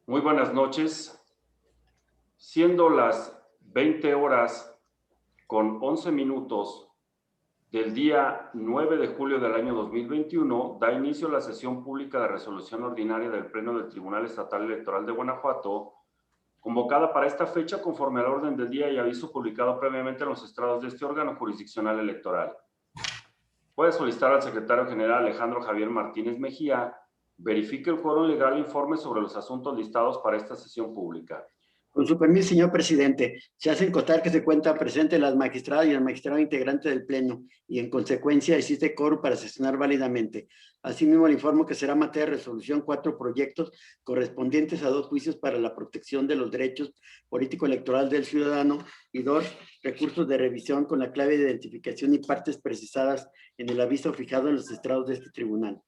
Muy buenas noches. Siendo las 20 horas con 11 minutos del día 9 de julio del año 2021, da inicio la sesión pública de resolución ordinaria del Pleno del Tribunal Estatal Electoral de Guanajuato, convocada para esta fecha conforme al orden del día y aviso publicado previamente en los estrados de este órgano jurisdiccional electoral. Puede solicitar al secretario general Alejandro Javier Martínez Mejía verifique el quórum legal e informe sobre los asuntos listados para esta sesión pública. Con su permiso, señor presidente, se hace constar que se encuentran presentes las magistradas y el magistrado integrante del Pleno y, en consecuencia, existe quórum para sesionar válidamente. Asimismo, le informo que será materia de resolución 4 proyectos correspondientes a 2 juicios para la protección de los derechos político-electoral del ciudadano y 2 recursos de revisión con la clave de identificación y partes precisadas en el aviso fijado en los estrados de este tribunal.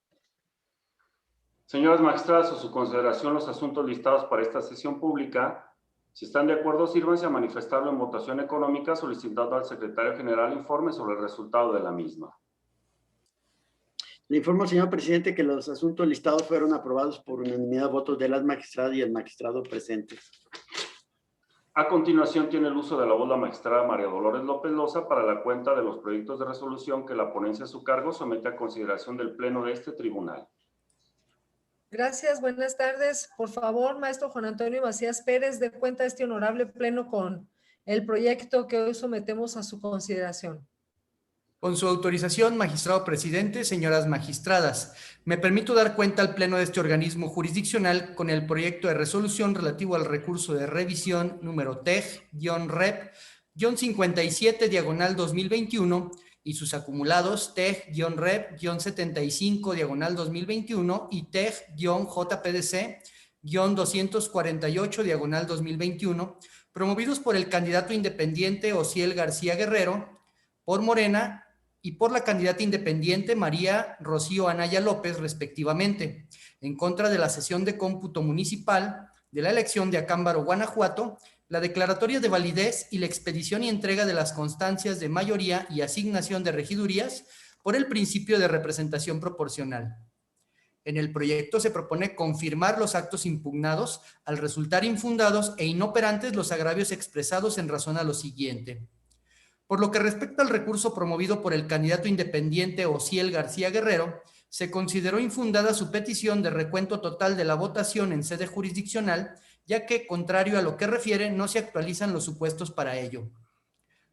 Señoras magistradas, a su consideración los asuntos listados para esta sesión pública. Si están de acuerdo, sírvanse a manifestarlo en votación económica, solicitando al secretario general informe sobre el resultado de la misma. Le informo, señor presidente, que los asuntos listados fueron aprobados por unanimidad de votos de las magistradas y el magistrado presentes. A continuación, tiene el uso de la voz la magistrada María Dolores López Loza para la cuenta de los proyectos de resolución que la ponencia a su cargo somete a consideración del Pleno de este tribunal. Gracias, buenas tardes. Por favor, maestro Juan Antonio Macías Pérez, dé cuenta de este honorable pleno con el proyecto que hoy sometemos a su consideración. Con su autorización, magistrado presidente, señoras magistradas, me permito dar cuenta al Pleno de este organismo jurisdiccional con el proyecto de resolución relativo al recurso de revisión número TEG-REP-57/2021 y sus acumulados TEG-REP-75/2021 y TEG-JPDC-248/2021, promovidos por el candidato independiente Osiel García Guerrero, por Morena, y por la candidata independiente María Rocío Anaya López, respectivamente, en contra de la sesión de cómputo municipal de la elección de Acámbaro, Guanajuato, la declaratoria de validez y la expedición y entrega de las constancias de mayoría y asignación de regidurías por el principio de representación proporcional. En el proyecto se propone confirmar los actos impugnados al resultar infundados e inoperantes los agravios expresados en razón a lo siguiente. Por lo que respecta al recurso promovido por el candidato independiente Osiel García Guerrero, se consideró infundada su petición de recuento total de la votación en sede jurisdiccional, ya que, contrario a lo que refiere, no se actualizan los supuestos para ello.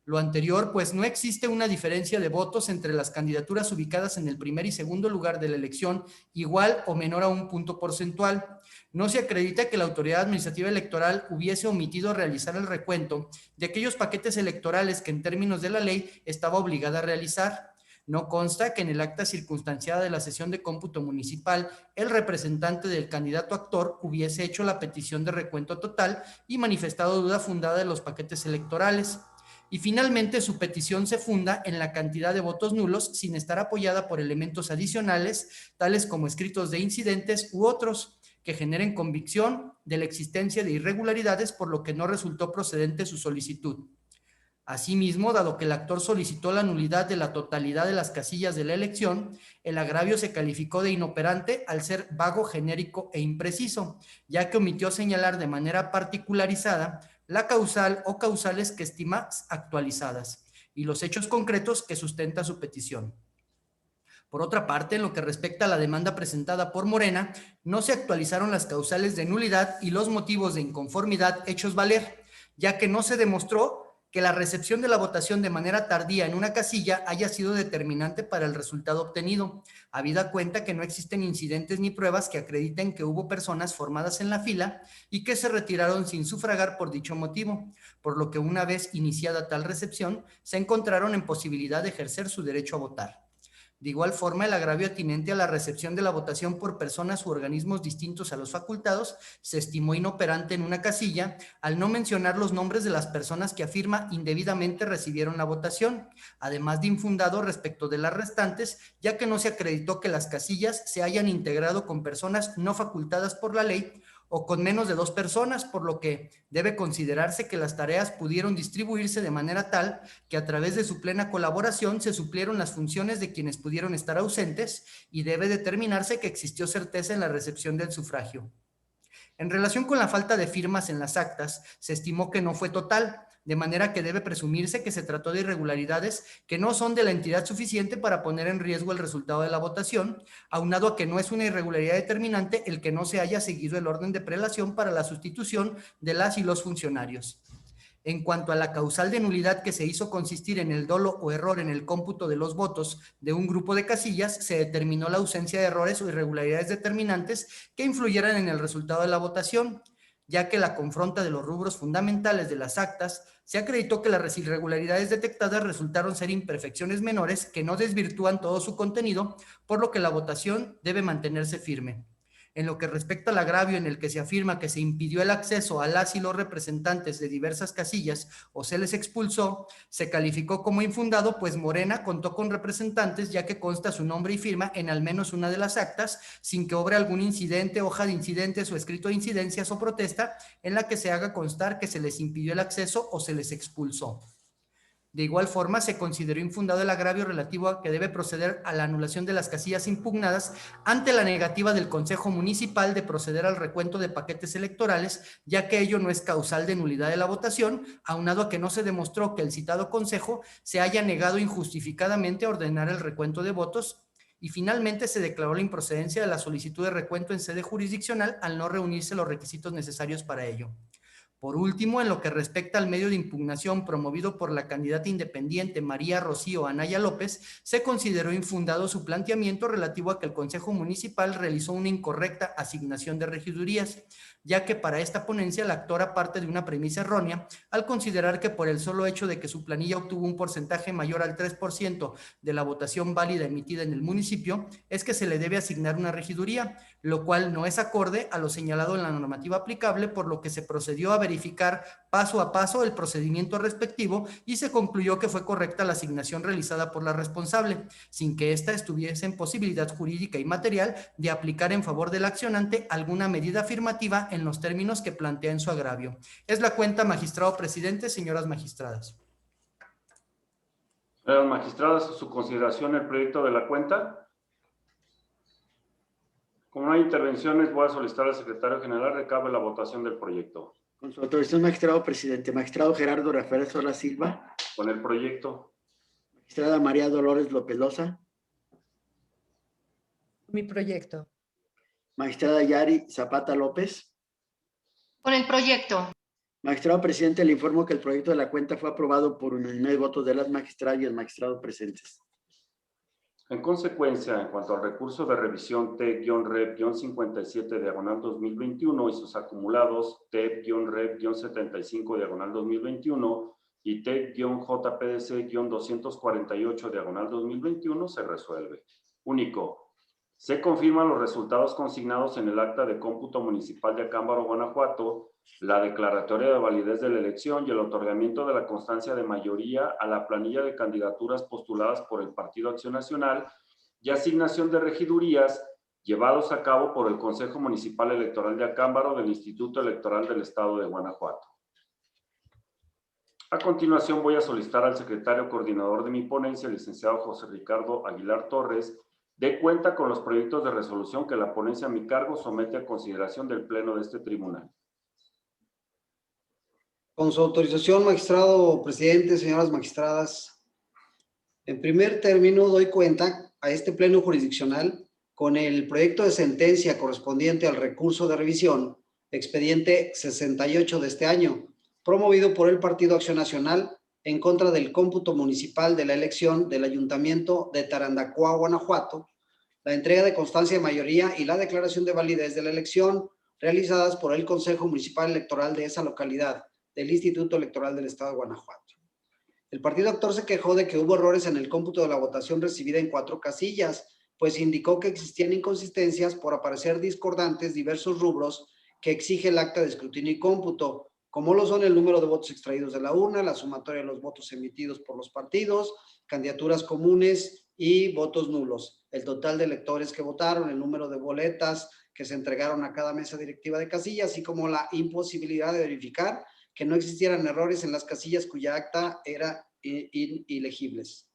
Lo anterior, pues no existe una diferencia de votos entre las candidaturas ubicadas en el primer y segundo lugar de la elección, igual o menor a un punto porcentual. No se acredita que la autoridad administrativa electoral hubiese omitido realizar el recuento de aquellos paquetes electorales que en términos de la ley estaba obligada a realizar. No consta que en el acta circunstanciada de la sesión de cómputo municipal el representante del candidato actor hubiese hecho la petición de recuento total y manifestado duda fundada de los paquetes electorales. Y finalmente su petición se funda en la cantidad de votos nulos sin estar apoyada por elementos adicionales, tales como escritos de incidentes u otros, que generen convicción de la existencia de irregularidades, por lo que no resultó procedente su solicitud. Asimismo, dado que el actor solicitó la nulidad de la totalidad de las casillas de la elección, el agravio se calificó de inoperante al ser vago, genérico e impreciso, ya que omitió señalar de manera particularizada la causal o causales que estima actualizadas y los hechos concretos que sustenta su petición. Por otra parte, en lo que respecta a la demanda presentada por Morena, no se actualizaron las causales de nulidad y los motivos de inconformidad hechos valer, ya que no se demostró que la recepción de la votación de manera tardía en una casilla haya sido determinante para el resultado obtenido, habida cuenta que no existen incidentes ni pruebas que acrediten que hubo personas formadas en la fila y que se retiraron sin sufragar por dicho motivo, por lo que una vez iniciada tal recepción, se encontraron en posibilidad de ejercer su derecho a votar. De igual forma, el agravio atinente a la recepción de la votación por personas u organismos distintos a los facultados se estimó inoperante en una casilla al no mencionar los nombres de las personas que afirma indebidamente recibieron la votación, además de infundado respecto de las restantes, ya que no se acreditó que las casillas se hayan integrado con personas no facultadas por la ley o con menos de 2 personas, por lo que debe considerarse que las tareas pudieron distribuirse de manera tal que a través de su plena colaboración se suplieron las funciones de quienes pudieron estar ausentes y debe determinarse que existió certeza en la recepción del sufragio. En relación con la falta de firmas en las actas, se estimó que no fue total, de manera que debe presumirse que se trató de irregularidades que no son de la entidad suficiente para poner en riesgo el resultado de la votación, aunado a que no es una irregularidad determinante el que no se haya seguido el orden de prelación para la sustitución de las y los funcionarios. En cuanto a la causal de nulidad que se hizo consistir en el dolo o error en el cómputo de los votos de un grupo de casillas, se determinó la ausencia de errores o irregularidades determinantes que influyeran en el resultado de la votación, ya que la confronta de los rubros fundamentales de las actas se acreditó que las irregularidades detectadas resultaron ser imperfecciones menores que no desvirtúan todo su contenido, por lo que la votación debe mantenerse firme. En lo que respecta al agravio en el que se afirma que se impidió el acceso a las y los representantes de diversas casillas o se les expulsó, se calificó como infundado, pues Morena contó con representantes ya que consta su nombre y firma en al menos una de las actas, sin que obre algún incidente, hoja de incidentes o escrito de incidencias o protesta en la que se haga constar que se les impidió el acceso o se les expulsó. De igual forma, se consideró infundado el agravio relativo a que debe proceder a la anulación de las casillas impugnadas ante la negativa del Consejo Municipal de proceder al recuento de paquetes electorales, ya que ello no es causal de nulidad de la votación, aunado a que no se demostró que el citado Consejo se haya negado injustificadamente a ordenar el recuento de votos, y finalmente se declaró la improcedencia de la solicitud de recuento en sede jurisdiccional al no reunirse los requisitos necesarios para ello. Por último, en lo que respecta al medio de impugnación promovido por la candidata independiente María Rocío Anaya López, se consideró infundado su planteamiento relativo a que el Consejo Municipal realizó una incorrecta asignación de regidurías, ya que para esta ponencia la actora parte de una premisa errónea al considerar que por el solo hecho de que su planilla obtuvo un porcentaje mayor al 3% de la votación válida emitida en el municipio, es que se le debe asignar una regiduría, lo cual no es acorde a lo señalado en la normativa aplicable, por lo que se procedió a verificar paso a paso el procedimiento respectivo y se concluyó que fue correcta la asignación realizada por la responsable, sin que ésta estuviese en posibilidad jurídica y material de aplicar en favor del accionante alguna medida afirmativa en los términos que plantea en su agravio. Es la cuenta, magistrado presidente, señoras magistradas. Señoras magistradas, su consideración el proyecto de la cuenta. Como no hay intervenciones, voy a solicitar al secretario general recabe la votación del proyecto. Con su autorización, magistrado presidente. Magistrado Gerardo Rafael Sola Silva. Con el proyecto. Magistrada María Dolores López Loza. Mi proyecto. Magistrada Yari Zapata López. Con el proyecto. Magistrado presidente, le informo que el proyecto de la cuenta fue aprobado por unanimidad de votos de las magistradas y el magistrado presentes. En consecuencia, en cuanto al recurso de revisión T-Rep-57/2021 y sus acumulados T-Rep-75/2021 y T-JPDC-248/2021 se resuelve. Único. Se confirman los resultados consignados en el acta de cómputo municipal de Acámbaro, Guanajuato, la declaratoria de validez de la elección y el otorgamiento de la constancia de mayoría a la planilla de candidaturas postuladas por el Partido Acción Nacional y asignación de regidurías llevados a cabo por el Consejo Municipal Electoral de Acámbaro del Instituto Electoral del Estado de Guanajuato. A continuación voy a solicitar al secretario coordinador de mi ponencia, el licenciado José Ricardo Aguilar Torres, dé cuenta con los proyectos de resolución que la ponencia a mi cargo somete a consideración del Pleno de este tribunal. Con su autorización, magistrado presidente, señoras magistradas, en primer término doy cuenta a este pleno jurisdiccional con el proyecto de sentencia correspondiente al recurso de revisión, expediente 68 de este año, promovido por el Partido Acción Nacional en contra del cómputo municipal de la elección del Ayuntamiento de Tarandacoa, Guanajuato, la entrega de constancia de mayoría y la declaración de validez de la elección realizadas por el Consejo Municipal Electoral de esa localidad, del Instituto Electoral del Estado de Guanajuato. El partido actor se quejó de que hubo errores en el cómputo de la votación recibida en 4 casillas, pues indicó que existían inconsistencias por aparecer discordantes diversos rubros que exige el acta de escrutinio y cómputo, como lo son el número de votos extraídos de la urna, la sumatoria de los votos emitidos por los partidos, candidaturas comunes y votos nulos, el total de electores que votaron, el número de boletas que se entregaron a cada mesa directiva de casilla, así como la imposibilidad de verificar que no existieran errores en las casillas cuya acta era ilegibles.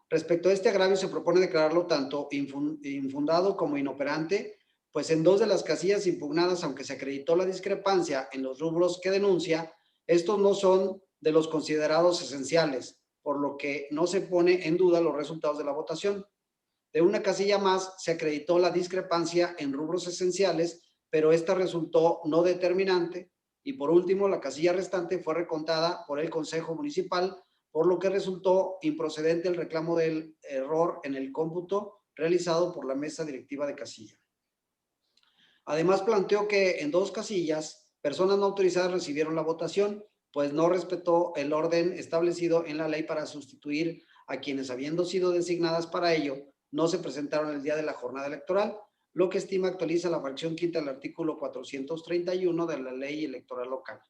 Respecto a este agravio, se propone declararlo tanto infundado como inoperante, pues en 2 de las casillas impugnadas, aunque se acreditó la discrepancia en los rubros que denuncia, estos no son de los considerados esenciales, por lo que no se pone en duda los resultados de la votación. De una casilla más se acreditó la discrepancia en rubros esenciales, pero esta resultó no determinante. Y por último, la casilla restante fue recontada por el Consejo Municipal, por lo que resultó improcedente el reclamo del error en el cómputo realizado por la mesa directiva de casilla. Además, planteó que en 2 casillas, personas no autorizadas recibieron la votación, pues no respetó el orden establecido en la ley para sustituir a quienes, habiendo sido designadas para ello, no se presentaron el día de la jornada electoral, lo que estima actualiza la fracción quinta del artículo 431 de la ley electoral local.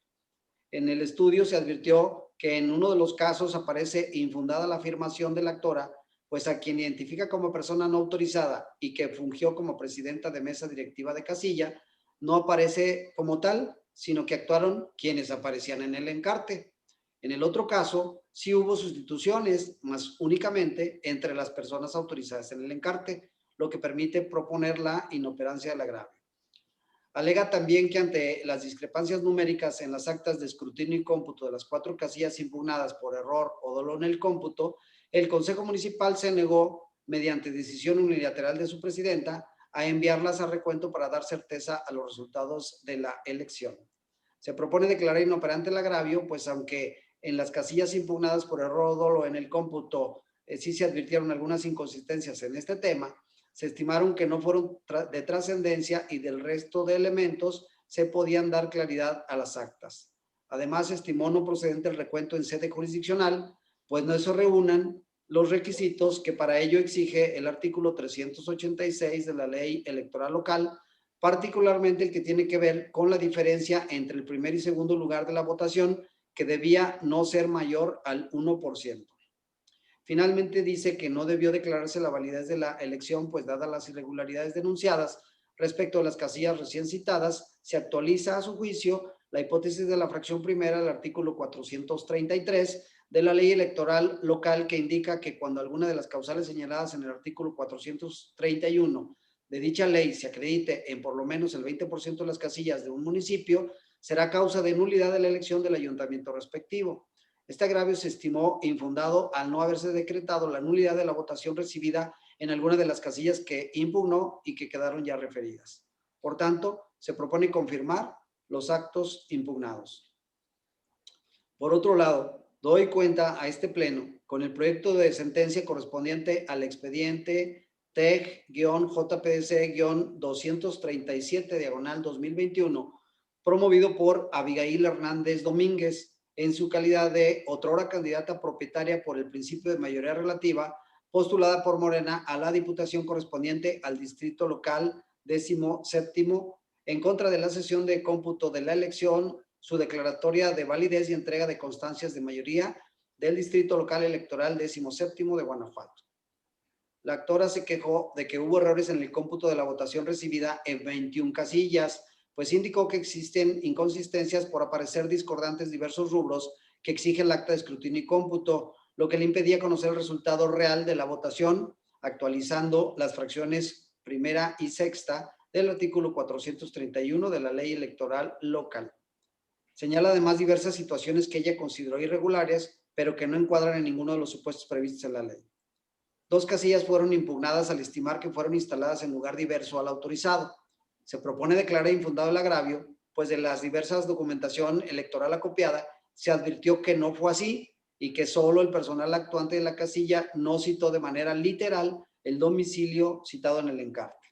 En el estudio se advirtió que en uno de los casos aparece infundada la afirmación de la actora, pues a quien identifica como persona no autorizada y que fungió como presidenta de mesa directiva de casilla, no aparece como tal, sino que actuaron quienes aparecían en el encarte. En el otro caso, sí hubo sustituciones, más únicamente entre las personas autorizadas en el encarte, lo que permite proponer la inoperancia del agravio. Alega también que ante las discrepancias numéricas en las actas de escrutinio y cómputo de las 4 casillas impugnadas por error o dolo en el cómputo, el Consejo Municipal se negó, mediante decisión unilateral de su presidenta, a enviarlas a recuento para dar certeza a los resultados de la elección. Se propone declarar inoperante el agravio, pues aunque en las casillas impugnadas por error o dolo en el cómputo sí se advirtieron algunas inconsistencias en este tema, se estimaron que no fueron de trascendencia y del resto de elementos se podían dar claridad a las actas. Además, se estimó no procedente el recuento en sede jurisdiccional, pues no se reúnan los requisitos que para ello exige el artículo 386 de la ley electoral local, particularmente el que tiene que ver con la diferencia entre el primer y segundo lugar de la votación, que debía no ser mayor al 1%. Finalmente dice que no debió declararse la validez de la elección, pues dadas las irregularidades denunciadas respecto a las casillas recién citadas, se actualiza a su juicio la hipótesis de la fracción primera del artículo 433 de la ley electoral local, que indica que cuando alguna de las causales señaladas en el artículo 431 de dicha ley se acredite en por lo menos el 20% de las casillas de un municipio, será causa de nulidad de la elección del ayuntamiento respectivo. Este agravio se estimó infundado al no haberse decretado la nulidad de la votación recibida en alguna de las casillas que impugnó y que quedaron ya referidas. Por tanto, se propone confirmar los actos impugnados. Por otro lado, doy cuenta a este pleno con el proyecto de sentencia correspondiente al expediente TEG-JPDC-237/2021, promovido por Abigail Hernández Domínguez, en su calidad de otrora candidata propietaria por el principio de mayoría relativa, postulada por Morena a la diputación correspondiente al distrito local 17º, en contra de la sesión de cómputo de la elección, su declaratoria de validez y entrega de constancias de mayoría del distrito local electoral 17º de Guanajuato. La actora se quejó de que hubo errores en el cómputo de la votación recibida en 21 casillas, pues indicó que existen inconsistencias por aparecer discordantes diversos rubros que exige el acta de escrutinio y cómputo, lo que le impedía conocer el resultado real de la votación, actualizando las fracciones primera y sexta del artículo 431 de la ley electoral local. Señala además diversas situaciones que ella consideró irregulares, pero que no encuadran en ninguno de los supuestos previstos en la ley. 2 casillas fueron impugnadas al estimar que fueron instaladas en lugar diverso al autorizado. Se propone declarar infundado el agravio, pues de las diversas documentación electoral acopiada se advirtió que no fue así y que solo el personal actuante de la casilla no citó de manera literal el domicilio citado en el encarte.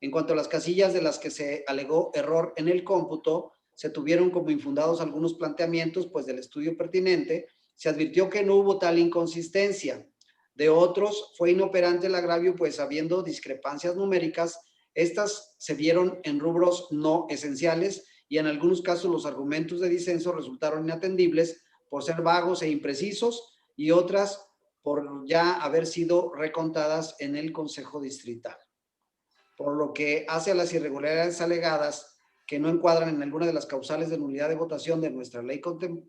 En cuanto a las casillas de las que se alegó error en el cómputo, se tuvieron como infundados algunos planteamientos, pues del estudio pertinente se advirtió que no hubo tal inconsistencia. De otros, fue inoperante el agravio, pues habiendo discrepancias numéricas, estas se vieron en rubros no esenciales y en algunos casos los argumentos de disenso resultaron inatendibles por ser vagos e imprecisos y otras por ya haber sido recontadas en el Consejo Distrital. Por lo que hace a las irregularidades alegadas que no encuadran en alguna de las causales de nulidad de votación de nuestra ley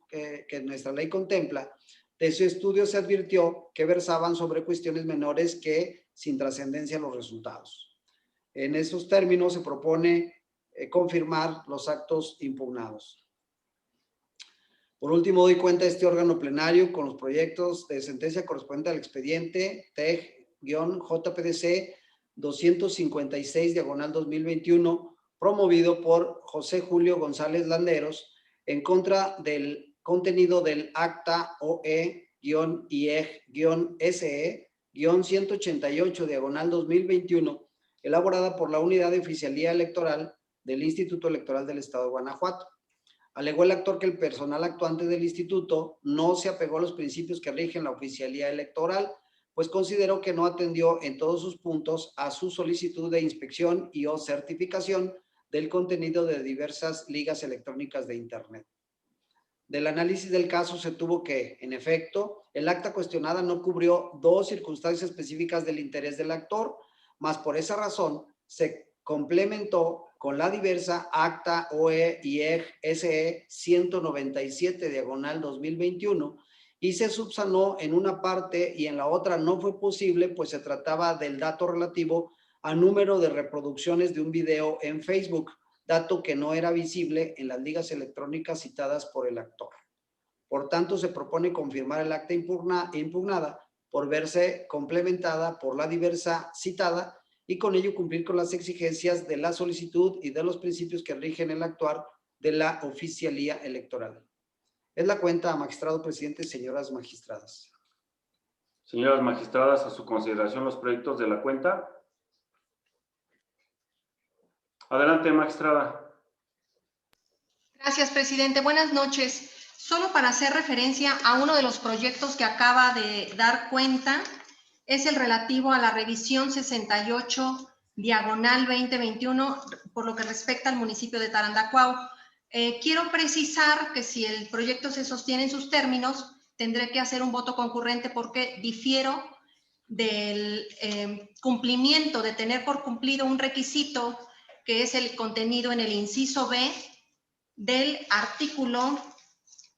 que nuestra ley contempla, de su estudio se advirtió que versaban sobre cuestiones menores que sin trascendencia los resultados. En esos términos se propone confirmar los actos impugnados. Por último, doy cuenta de este órgano plenario con los proyectos de sentencia correspondiente al expediente TEG-JPDC 256/2021, promovido por José Julio González Landeros, en contra del contenido del acta OE-IEG-SE-188/2021, elaborada por la Unidad de Oficialía Electoral del Instituto Electoral del Estado de Guanajuato. Alegó el actor que el personal actuante del instituto no se apegó a los principios que rigen la oficialía electoral, pues consideró que no atendió en todos sus puntos a su solicitud de inspección y o certificación del contenido de diversas ligas electrónicas de Internet. Del análisis del caso se tuvo que, en efecto, el acta cuestionada no cubrió dos circunstancias específicas del interés del actor, mas por esa razón se complementó con la diversa acta OE-IEG-SE 197/2021 y se subsanó en una parte y en la otra no fue posible, pues se trataba del dato relativo al número de reproducciones de un video en Facebook, dato que no era visible en las ligas electrónicas citadas por el actor. Por tanto, se propone confirmar el acta impugnada por verse complementada por la diversa citada y con ello cumplir con las exigencias de la solicitud y de los principios que rigen el actuar de la oficialía electoral. Es la cuenta, magistrado presidente, señoras magistradas. Señoras magistradas, a su consideración los proyectos de la cuenta. Adelante, magistrada. Gracias, presidente. Buenas noches. Solo para hacer referencia a uno de los proyectos que acaba de dar cuenta, es el relativo a la revisión 68/2021, por lo que respecta al municipio de Tarandacuao. Quiero precisar que si el proyecto se sostiene en sus términos, tendré que hacer un voto concurrente porque difiero del cumplimiento, de tener por cumplido un requisito que es el contenido en el inciso B del artículo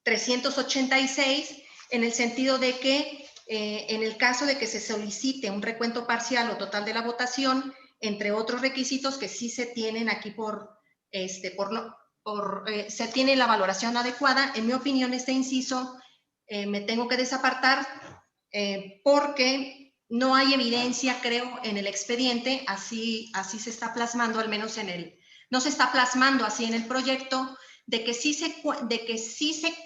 386, en el sentido de que en el caso de que se solicite un recuento parcial o total de la votación, entre otros requisitos que sí se tienen aquí se tiene la valoración adecuada, en mi opinión este inciso me tengo que desapartar porque no hay evidencia, creo, en el expediente, así se está plasmando, al menos no se está plasmando así en el proyecto, de que sí se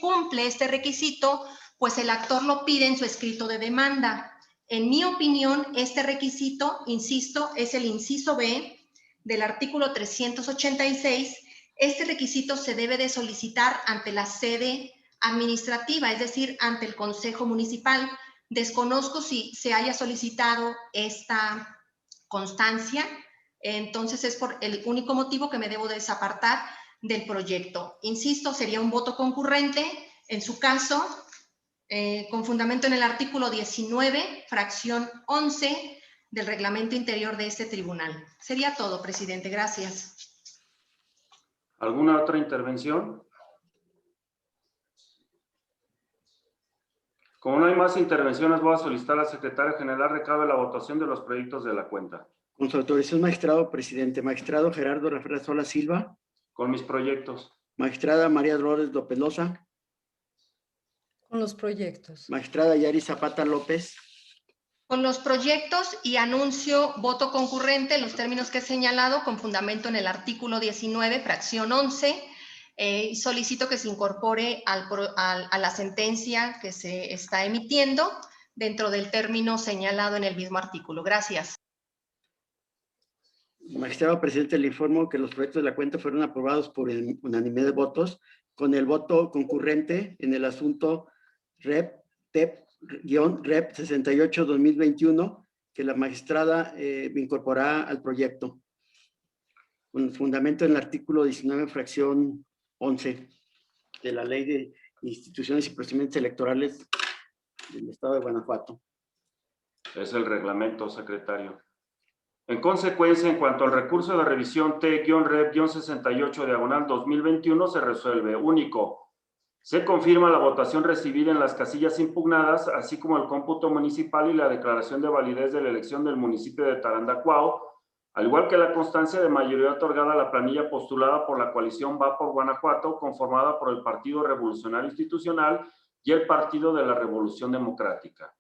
cumple este requisito, pues el actor lo pide en su escrito de demanda. En mi opinión, este requisito, insisto, es el inciso B del artículo 386. Este requisito se debe de solicitar ante la sede administrativa, es decir, ante el Consejo Municipal. Desconozco si se haya solicitado esta constancia, entonces es por el único motivo que me debo desapartar del proyecto. Insisto, sería un voto concurrente, en su caso, con fundamento en el artículo 19, fracción 11 del reglamento interior de este tribunal. Sería todo, presidente. Gracias. ¿Alguna otra intervención? Como no hay más intervenciones, voy a solicitar al secretario general recabe la votación de los proyectos de la cuenta. Con su autorización, magistrado presidente. Magistrado Gerardo Rafael Sola Silva. Con mis proyectos. Magistrada María Dolores López Loza. Con los proyectos. Magistrada Yari Zapata López. Con los proyectos y anuncio voto concurrente en los términos que he señalado con fundamento en el artículo 19, fracción 11, y solicito que se incorpore a la sentencia que se está emitiendo dentro del término señalado en el mismo artículo. Gracias. Magistrado presidente, le informo que los proyectos de la cuenta fueron aprobados por unanimidad de votos, con el voto concurrente en el asunto TEP-REP 68/2021, que la magistrada incorporará al proyecto, con fundamento en el artículo 19, fracción 11 de la Ley de Instituciones y Procedimientos Electorales del Estado de Guanajuato. Es el reglamento, secretario. En consecuencia, en cuanto al recurso de revisión T-REP-68/2021 se resuelve. Único. Se confirma la votación recibida en las casillas impugnadas, así como el cómputo municipal y la declaración de validez de la elección del municipio de Tarandacuao, al igual que la constancia de mayoría otorgada a la planilla postulada por la coalición Va por Guanajuato, conformada por el Partido Revolucionario Institucional y el Partido de la Revolución Democrática.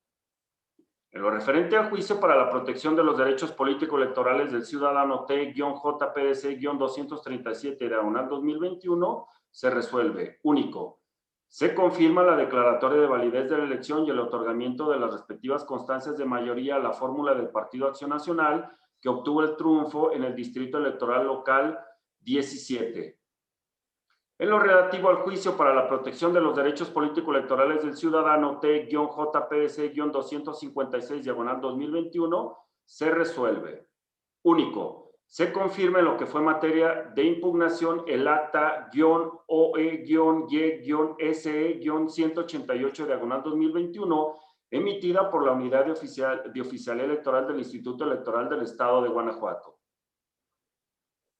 En lo referente al juicio para la protección de los derechos político-electorales del ciudadano T-JPDC-237/2021, se resuelve. Único. Se confirma la declaratoria de validez de la elección y el otorgamiento de las respectivas constancias de mayoría a la fórmula del Partido Acción Nacional, que obtuvo el triunfo en el Distrito Electoral Local 17. En lo relativo al juicio para la protección de los derechos político-electorales del ciudadano T-JPDC-256/2021, se resuelve. Único. Se confirma en lo que fue materia de impugnación el acta-OE-YE-SE-188/2021, emitida por la Unidad de Oficialía Electoral del Instituto Electoral del Estado de Guanajuato.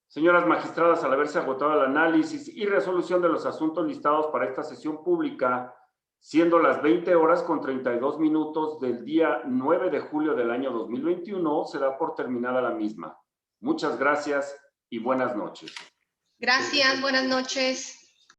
Señoras magistradas, al haberse agotado el análisis y resolución de los asuntos listados para esta sesión pública, siendo las 20:32 del día 9 de julio del año 2021, se da por terminada la misma. Muchas gracias y buenas noches. Gracias, buenas noches.